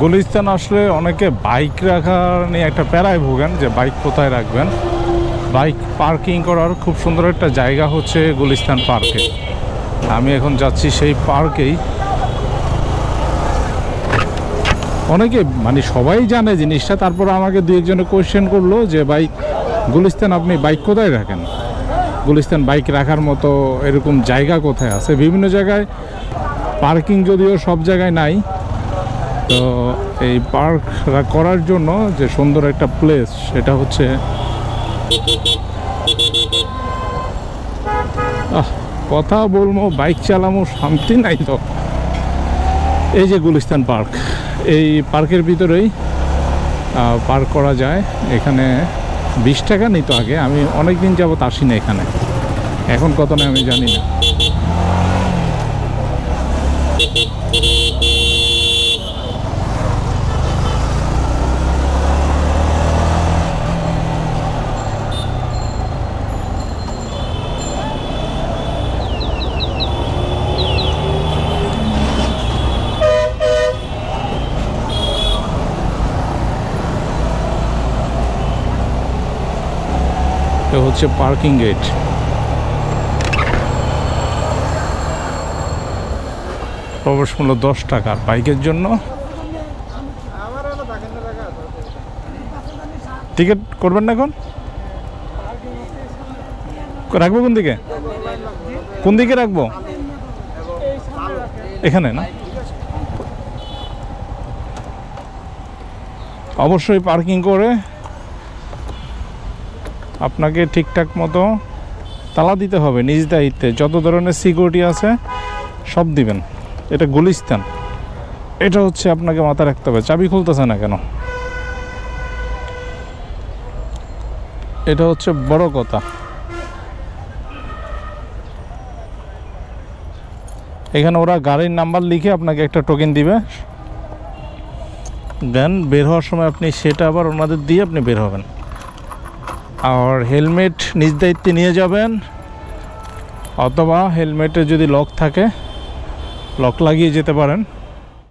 গুলিস্তান আসলে অনেকে বাইক রাখার নিয়ে একটা প্যারায় ভোগেন যে বাইক কোথায় রাখবেন। বাইক পার্কিং করার খুব সুন্দর একটা জায়গা হচ্ছে গুলিস্তান পার্কে। আমি এখন যাচ্ছি সেই পার্কেই। অনেকে মানে সবাই জানে জিনিসটা, তারপর আমাকে দু একজনে কোয়েশ্চেন করলো যে ভাই গুলিস্তান আপনি বাইক কোথায় রাখেন, গুলিস্তান বাইক রাখার মতো এরকম জায়গা কোথায় আছে। বিভিন্ন জায়গায় পার্কিং যদিও সব জায়গায় নাই, তো এই পার্ক করার জন্য যে সুন্দর একটা প্লেস সেটা হচ্ছে কথা বলবো বাইক চালামো শান্তি নাই। তো এই যে গুলিস্তান পার্ক, এই পার্কের ভিতরেই পার্ক করা যায়। এখানে 20 টাকা নিত আগে, আমি অনেক দিন যাবত আসি না এখানে, এখন কত না আমি জানি না। এটা হচ্ছে পার্কিং গেট। প্রবেশ মূল্য 10 টাকা বাইকের জন্য। টিকিট করবেন না এখন? রাখবো কোন দিকে, কোন দিকে রাখবো? এখানে না, অবশ্যই পার্কিং করে আপনাকে ঠিকঠাক মতো তালা দিতে হবে, নিজ দায়িত্বে যত ধরনের সিকিউরিটি আছে সব দিবেন। এটা গুলিস্তান, এটা হচ্ছে আপনাকে মাথায় রাখতে হবে। চাবি খুলতেছে না কেন, এটা হচ্ছে বড় কথা। এখানে ওরা গাড়ির নাম্বার লিখে আপনাকে একটা টোকেন দিবে, দেন বের হওয়ার সময় আপনি সেটা আবার ওনাদের দিয়ে আপনি বের হবেন। আর হেলমেট নিজ দায়িত্বে নিয়ে যাবেন, অথবা হেলমেটে যদি লক থাকে লক লাগিয়ে যেতে পারেন।